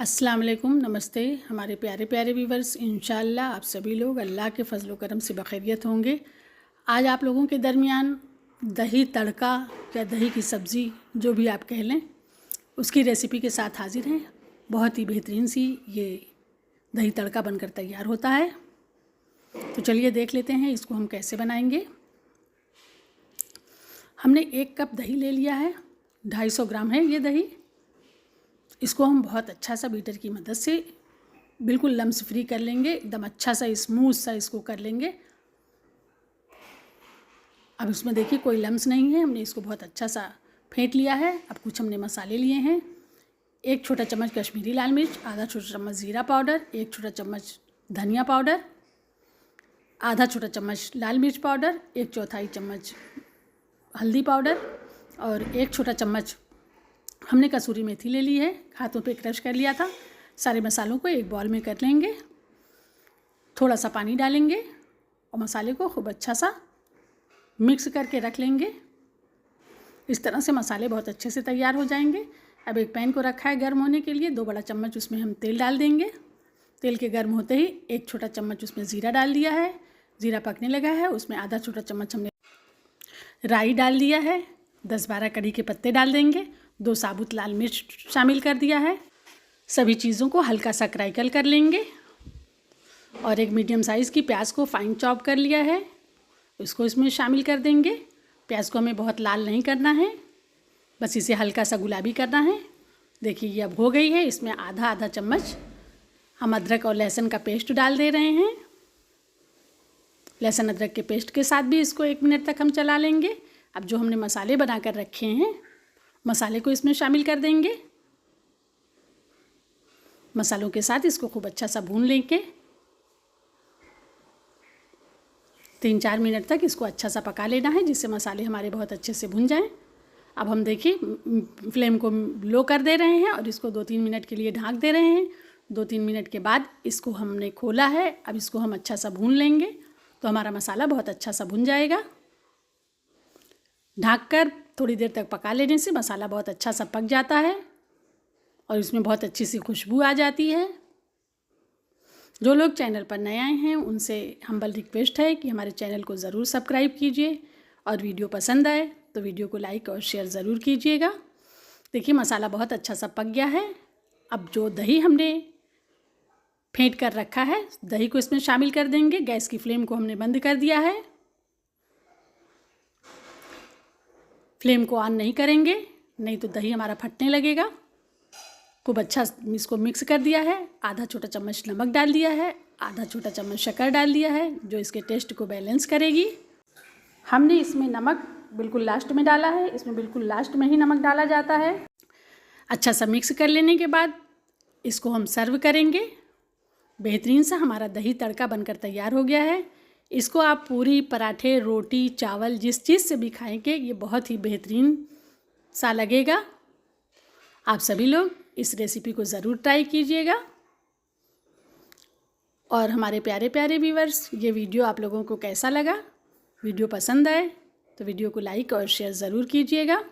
अस्सलाम वालेकुम, नमस्ते हमारे प्यारे प्यारे व्यूवर्स। इंशाअल्लाह आप सभी लोग अल्लाह के फजल व करम से बखैरियत होंगे। आज आप लोगों के दरमियान दही तड़का या दही की सब्ज़ी जो भी आप कह लें उसकी रेसिपी के साथ हाजिर हैं। बहुत ही बेहतरीन सी ये दही तड़का बनकर तैयार होता है। तो चलिए देख लेते हैं इसको हम कैसे बनाएंगे। हमने 1 कप दही ले लिया है, 250 ग्राम है ये दही। इसको हम बहुत अच्छा सा बीटर की मदद से बिल्कुल लम्स फ्री कर लेंगे, एकदम अच्छा सा स्मूथ सा इसको कर लेंगे। अब इसमें देखिए कोई लम्स नहीं है, हमने इसको बहुत अच्छा सा फेंट लिया है। अब कुछ हमने मसाले लिए हैं। 1 छोटा चम्मच कश्मीरी लाल मिर्च, आधा छोटा चम्मच ज़ीरा पाउडर, 1 छोटा चम्मच धनिया पाउडर, आधा छोटा चम्मच लाल मिर्च पाउडर, 1/4 चम्मच हल्दी पाउडर और 1 छोटा चम्मच हमने कसूरी मेथी ले ली है, हाथों पे क्रश कर लिया था। सारे मसालों को एक बॉल में कर लेंगे, थोड़ा सा पानी डालेंगे और मसाले को खूब अच्छा सा मिक्स करके रख लेंगे। इस तरह से मसाले बहुत अच्छे से तैयार हो जाएंगे। अब एक पैन को रखा है गर्म होने के लिए, 2 बड़ा चम्मच उसमें हम तेल डाल देंगे। तेल के गर्म होते ही 1 छोटा चम्मच उसमें ज़ीरा डाल दिया है। ज़ीरा पकने लगा है, उसमें आधा छोटा चम्मच हमने राई डाल दिया है। 10-12 कड़ी के पत्ते डाल देंगे। 2 साबुत लाल मिर्च शामिल कर दिया है। सभी चीज़ों को हल्का सा क्रैकल कर लेंगे और एक मीडियम साइज़ की प्याज को फाइन चॉप कर लिया है, इसको इसमें शामिल कर देंगे। प्याज को हमें बहुत लाल नहीं करना है, बस इसे हल्का सा गुलाबी करना है। देखिए ये अब हो गई है। इसमें आधा चम्मच हम अदरक और लहसुन का पेस्ट डाल दे रहे हैं। लहसुन अदरक के पेस्ट के साथ भी इसको 1 मिनट तक हम चला लेंगे। अब जो हमने मसाले बना कर रखे हैं, मसाले को इसमें शामिल कर देंगे। मसालों के साथ इसको खूब अच्छा सा भून लेंगे। 3-4 मिनट तक इसको अच्छा सा पका लेना है, जिससे मसाले हमारे बहुत अच्छे से भुन जाएं। अब हम देखिए फ्लेम को लो कर दे रहे हैं और इसको 2-3 मिनट के लिए ढाँक दे रहे हैं। 2-3 मिनट के बाद इसको हमने खोला है। अब इसको हम अच्छा सा भून लेंगे तो हमारा मसाला बहुत अच्छा सा भुन जाएगा। ढककर थोड़ी देर तक पका लेने से मसाला बहुत अच्छा सा पक जाता है और इसमें बहुत अच्छी सी खुशबू आ जाती है। जो लोग चैनल पर नए आए हैं उनसे हम्बल रिक्वेस्ट है कि हमारे चैनल को ज़रूर सब्सक्राइब कीजिए और वीडियो पसंद आए तो वीडियो को लाइक और शेयर ज़रूर कीजिएगा। देखिए मसाला बहुत अच्छा सा पक गया है। अब जो दही हमने फेंट कर रखा है, दही को इसमें शामिल कर देंगे। गैस की फ्लेम को हमने बंद कर दिया है, फ्लेम को ऑन नहीं करेंगे, नहीं तो दही हमारा फटने लगेगा। खूब अच्छा इसको मिक्स कर दिया है। आधा छोटा चम्मच नमक डाल दिया है, आधा छोटा चम्मच शक्कर डाल दिया है, जो इसके टेस्ट को बैलेंस करेगी। हमने इसमें नमक बिल्कुल लास्ट में डाला है, इसमें बिल्कुल लास्ट में ही नमक डाला जाता है। अच्छा सा मिक्स कर लेने के बाद इसको हम सर्व करेंगे। बेहतरीन सा हमारा दही तड़का बनकर तैयार हो गया है। इसको आप पूरी, पराठे, रोटी, चावल जिस चीज़ से भी खाएंगे ये बहुत ही बेहतरीन सा लगेगा। आप सभी लोग इस रेसिपी को ज़रूर ट्राई कीजिएगा। और हमारे प्यारे प्यारे व्यूवर्स, ये वीडियो आप लोगों को कैसा लगा? वीडियो पसंद आए तो वीडियो को लाइक और शेयर ज़रूर कीजिएगा।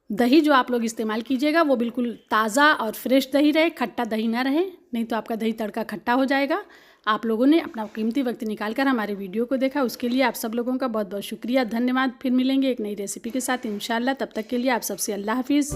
दही जो आप लोग इस्तेमाल कीजिएगा वो बिल्कुल ताज़ा और फ्रेश दही रहे, खट्टा दही ना रहे, नहीं तो आपका दही तड़का खट्टा हो जाएगा। आप लोगों ने अपना कीमती वक्त निकालकर हमारे वीडियो को देखा, उसके लिए आप सब लोगों का बहुत बहुत शुक्रिया, धन्यवाद। फिर मिलेंगे एक नई रेसिपी के साथ इंशाअल्लाह। तब तक के लिए आप सबसे अल्लाह हाफिज़।